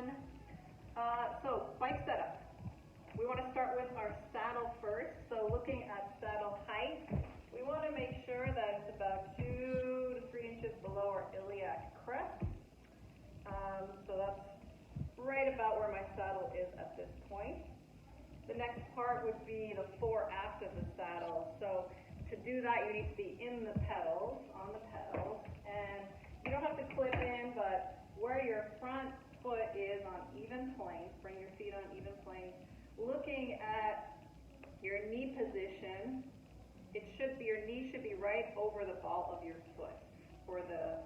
everyone. So bike setup. We want to start with our saddle first. So looking at saddle height, we want to make sure that it's about 2 to 3 inches below our iliac crest. So that's right about where my saddle is at this point. The next part would be the fore-aft of the saddle. So to do that, you need to be in the pedals, on the pedals, and you don't have to clip in, but where your front foot is on even planes, bring your feet on even planes, looking at your knee position, your knee should be right over the ball of your foot for the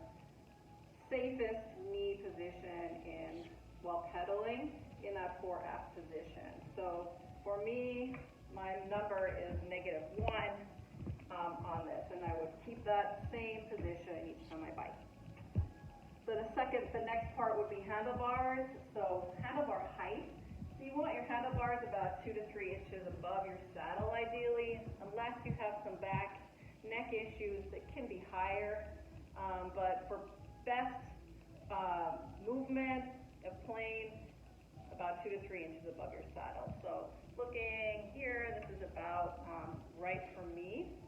safest knee position while pedaling in that fore-aft position. So for me, my number is -1 on this, and I would keep that same position each time I bike. So the next part would be handlebars. So handlebar height. So you want your handlebars about 2 to 3 inches above your saddle ideally, unless you have some back, neck issues that can be higher. But for best movement of plane, about 2 to 3 inches above your saddle. So looking here, this is about right for me,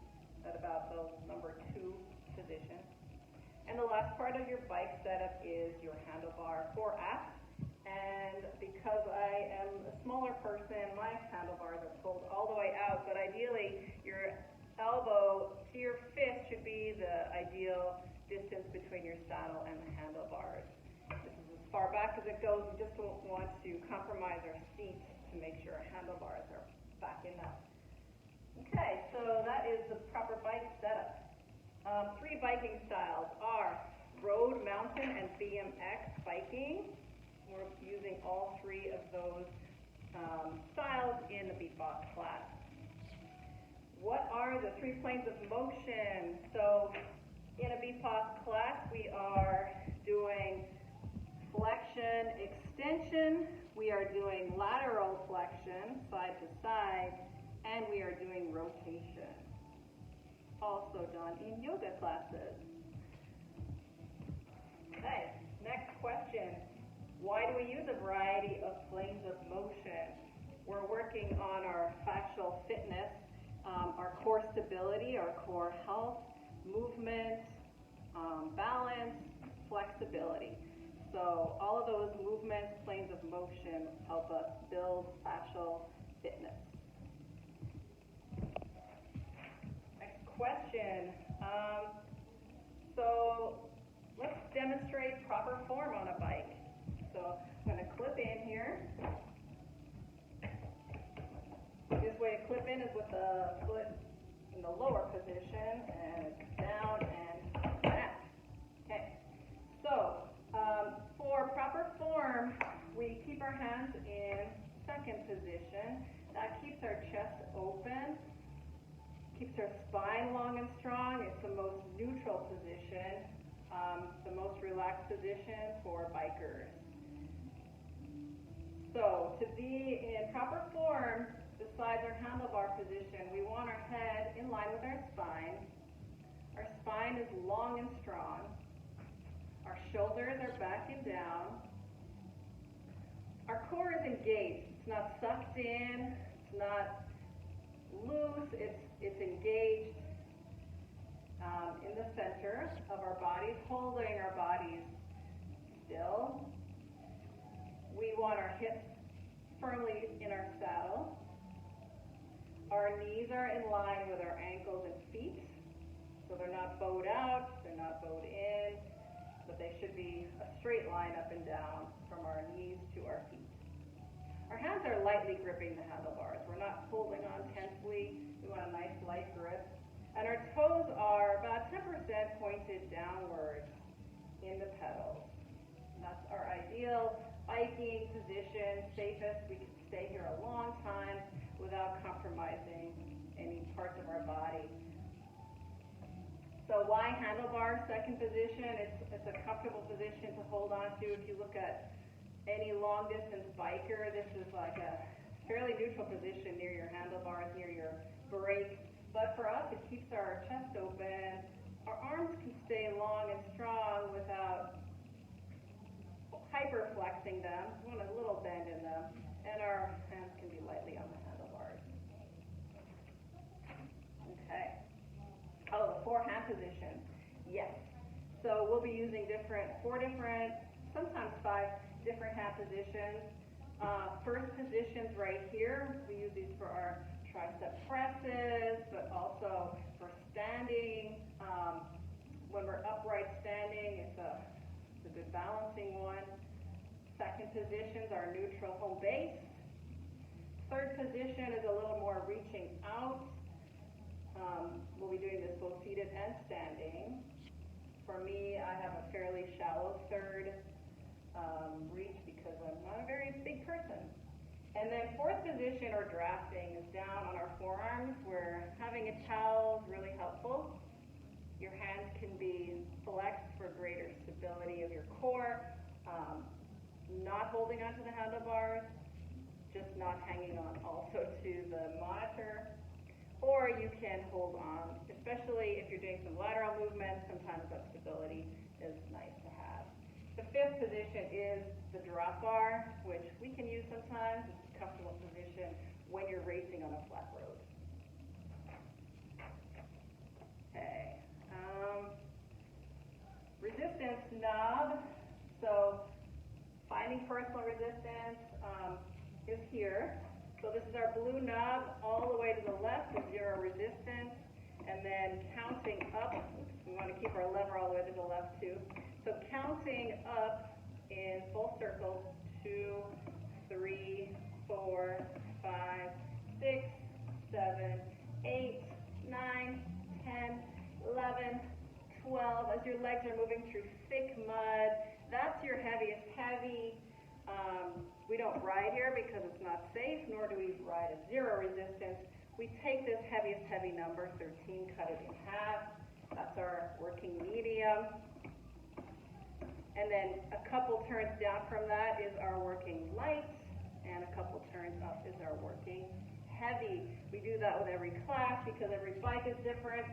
at about the number 2 position. And the last part of your bike setup is your handlebar fore-aft. And because I am a smaller person, my handlebars are pulled all the way out, but ideally your elbow to your fist should be the ideal distance between your saddle and the handlebars. This is as far back as it goes. We just don't want to compromise our seat to make sure our handlebars are back enough. Okay, so that is the proper bike setup. 3 biking styles are road, mountain, and BMX biking. We're using all 3 of those styles in the BPOS class. What are the 3 planes of motion? So in a BPOS class, we are doing flexion, extension, we are doing lateral flexion, side to side, and we are doing rotation. Also done in yoga classes. Okay, next question. Why do we use a variety of planes of motion? We're working on our fascial fitness, our core stability, our core health, movement, balance, flexibility. So all of those movements, planes of motion, help us build fascial fitness. Next question. So let's demonstrate proper form on a bike. So I'm going to clip in here. This way to clip in is with the foot in the lower position and down and back. Okay. So for proper form, we keep our hands in second position. That keeps our chest open, keeps our spine long and strong. It's the most neutral position, the most relaxed position for bikers. So to be in proper form, besides our handlebar position, we want our head in line with our spine. Our spine is long and strong. Our shoulders are back and down. Our core is engaged. It's not sucked in. It's not loose. It's engaged in the center of our bodies, holding our bodies still. We want our hips firmly in our saddle. Our knees are in line with our ankles and feet. So they're not bowed out, they're not bowed in, but they should be a straight line up and down from our knees to our feet. Our hands are lightly gripping the handlebars. We're not holding on tensely. We want a nice light grip. And our toes are about 10% pointed downwards in the pedals. And that's our ideal biking position, safest. We can stay here a long time without compromising any parts of our body. So why handlebar, second position? It's a comfortable position to hold on to. If you look at any long distance biker, this is like a fairly neutral position near your handlebars, near your brake. But for us, it keeps our chest open. Our arms can stay long and strong without hyperflexing flexing them. We want a little bend in them. And our hands can be lightly on the handlebars. Okay. Oh, the 4 hand positions. Yes. So we'll be using 4 different, sometimes 5 different hand positions. First positions right here, we use these for our tricep presses, but also for standing. When we're upright standing, it's a good balancing one. Second positions are neutral home base. Third position is a little more reaching out. We'll be doing this both seated and standing. For me, I have a fairly shallow third reach because I'm not a very big person. And then fourth position, or drafting, is down on our forearms, where having a towel is really helpful. Your hands can be flexed for greater stability of your core, not holding onto the handlebars, just not hanging on also to the monitor. Or you can hold on, especially if you're doing some lateral movements, sometimes that stability is nice to have. The fifth position is the drop bar, which we can use sometimes. It's a comfortable position when you're racing on a flat road. Okay. Resistance knob. So finding personal resistance is here. So this is our blue knob. All the way to the left is 0 resistance. And then counting up, we want to keep our lever all the way to the left too. So counting up in full circles, 2, 3, 4, 5, 6, 7, 8, 9, 10, 11, 12. As your legs are moving through thick mud, that's your heaviest heavy. We don't ride here because it's not safe, nor do we ride at 0 resistance. We take this heaviest heavy number, 13, cut it in half. That's our working medium. And then a couple turns down from that is our working light, and a couple turns up is our working heavy. We do that with every class because every bike is different.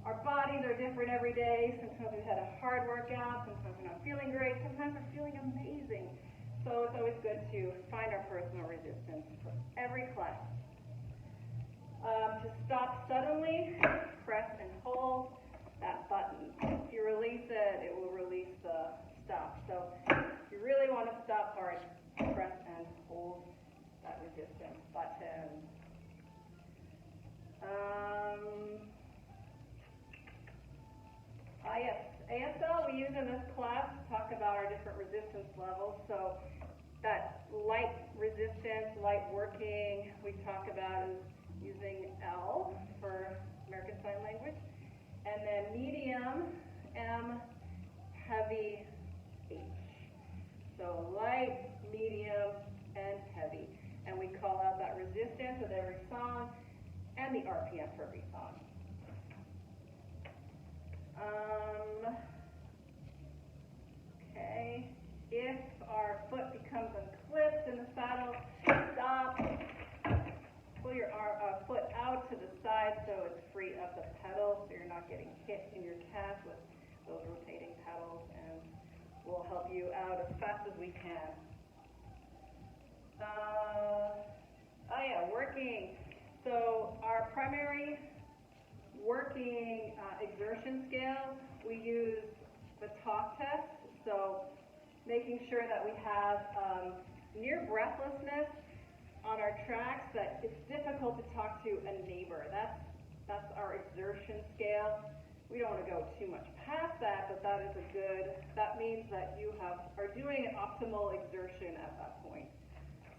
Our bodies are different every day. Sometimes we've had a hard workout, sometimes we're not feeling great, sometimes we're feeling amazing. So it's always good to find our personal resistance for every class. To stop suddenly, press and hold that button. If you release it, it will release the stop. So if you really want to stop hard, press and hold that resistance button. Yes, ASL we use in this class to talk about our different resistance levels. So that light resistance, light working, we talk about is using L for American Sign Language. And then medium, M, heavy, H. So light, medium, and heavy. And we call out that resistance with every song and the RPM for every song. Okay. If our foot becomes unclipped in the saddle, stop. Pull your foot out to the side so it's free of the pedal, so you're not getting hit in your calf with those rotating pedals, and we'll help you out as fast as we can. Working. So our primary working exertion scale, we use the talk test. So making sure that we have near breathlessness on our tracks, that it's difficult to talk to a neighbor. That's our exertion scale. We don't want to go too much past that, but that means that you are doing an optimal exertion at that point.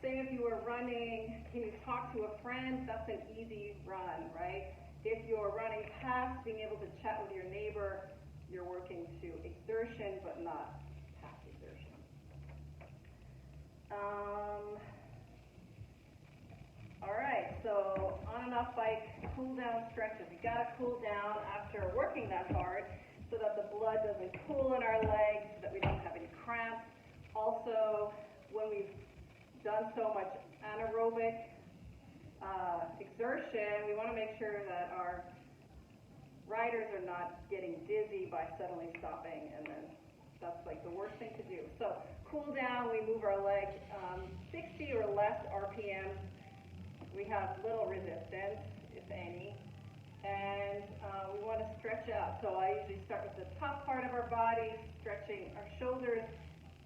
Same if you were running, can you talk to a friend? That's an easy run, right? If you're running past being able to chat with your neighbor, you're working to exertion, but not past exertion. All right, so on and off bike, cool down stretches. You got to cool down after working that hard so that the blood doesn't pool in our legs, so that we don't have any cramps. Also, when we've done so much anaerobic exertion, we want to make sure that our riders are not getting dizzy by suddenly stopping and then That's like the worst thing to do. So cool down, we move our leg 60 or less RPMs. We have little resistance, if any. And we want to stretch out. So I usually start with the top part of our body, stretching our shoulders,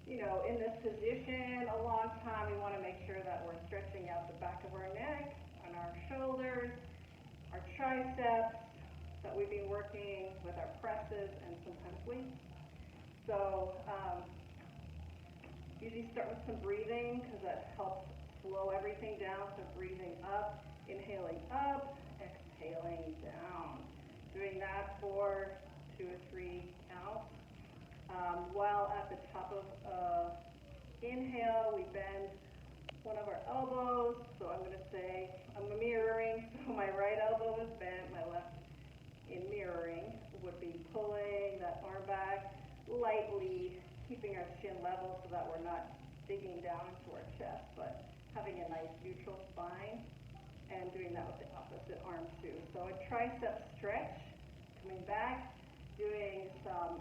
you know, in this position a long time. We want to make sure that we're stretching out the back of our neck and our shoulders, our triceps that we've been working with our presses and sometimes weights. So usually start with some breathing because that helps slow everything down. So breathing up, inhaling up, exhaling down. Doing that for 2 or 3 counts. While at the top of inhale, we bend one of our elbows. So I'm going to say, I'm mirroring, so my right elbow is bent, my left in mirroring would be pulling that arm back lightly, keeping our chin level so that we're not digging down into our chest, but having a nice neutral spine, and doing that with the opposite arm too. So a tricep stretch, coming back, doing some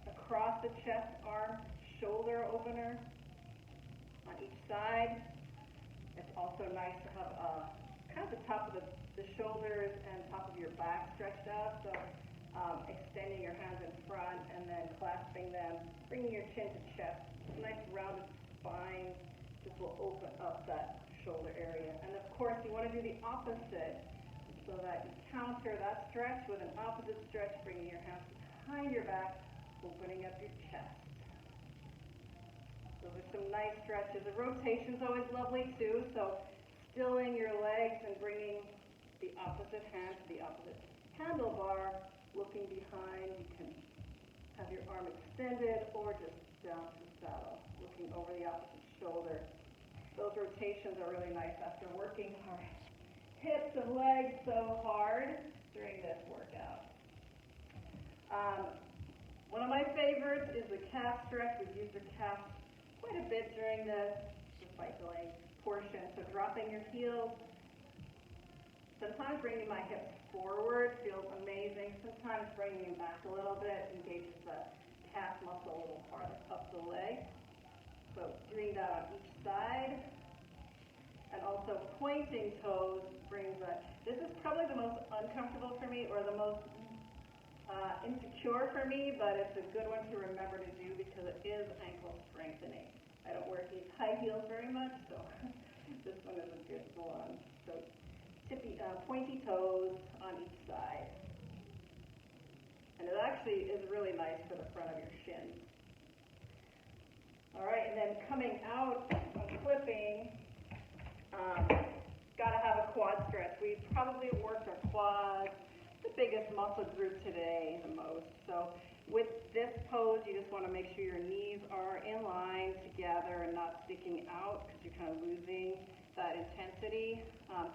across the chest arm shoulder opener on each side. It's also nice to have kind of the top of the shoulders and top of your back stretched out. So extending your hands in front and then clasping them, bringing your chin to chest. A nice rounded spine. This will open up that shoulder area. And of course, you want to do the opposite so that you counter that stretch with an opposite stretch, bringing your hands behind your back, opening up your chest. Those are some nice stretches. The rotation's always lovely too, so stilling your legs and bringing the opposite hand to the opposite handlebar, looking behind. You can have your arm extended or just down to the saddle, looking over the opposite shoulder. Those rotations are really nice after working our hips and legs so hard during this workout. One of my favorites is the calf stretch. We've used the calf quite a bit during the cycling portion. So dropping your heels, sometimes bringing my hips forward feels amazing. Sometimes bringing them back a little bit engages the calf muscle a little farther up the leg. So doing that on each side. And also pointing toes brings that. This is probably the most uncomfortable for me, or the most insecure for me, but it's a good one to remember to do because it is ankle strengthening. I don't wear these high heels very much, so this one is a good one. So pointy toes on each side. And it actually is really nice for the front of your shins. All right, and then coming out on clipping, got to have a quad stretch. We've probably worked our quads, the biggest muscle group today, the most. So with this pose, you just want to make sure your knees are in line together and not sticking out because you're kind of losing that intensity.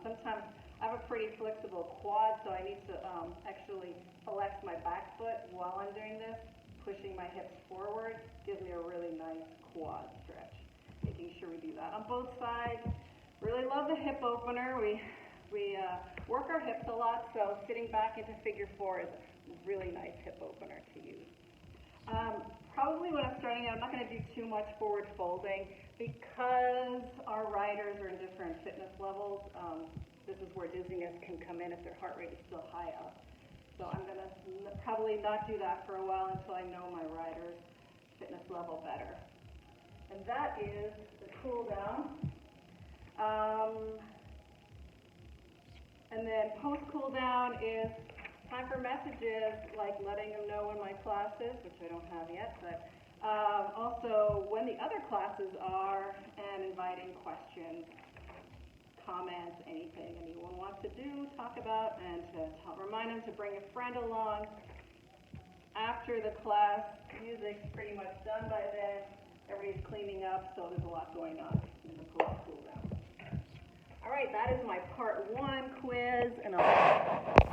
Sometimes I have a pretty flexible quad, so I need to actually flex my back foot while I'm doing this. Pushing my hips forward gives me a really nice quad stretch. Making sure we do that on both sides. Really love the hip opener. We work our hips a lot, so sitting back into figure 4 is a really nice hip opener to use. Probably when I'm starting out, I'm not going to do too much forward folding because our riders are in different fitness levels. This is where dizziness can come in if their heart rate is still high up. So I'm going to probably not do that for a while until I know my rider's fitness level better. And that is the cool down. And then post cool down is time for messages, like letting them know when my class is, which I don't have yet, but also when the other classes are, and inviting questions, comments, anything anyone wants to do, talk about, and to remind them to bring a friend along. After the class, music's pretty much done by then. Everybody's cleaning up, so there's a lot going on in the post cool down. All right, that is my part 1 quiz, and I'll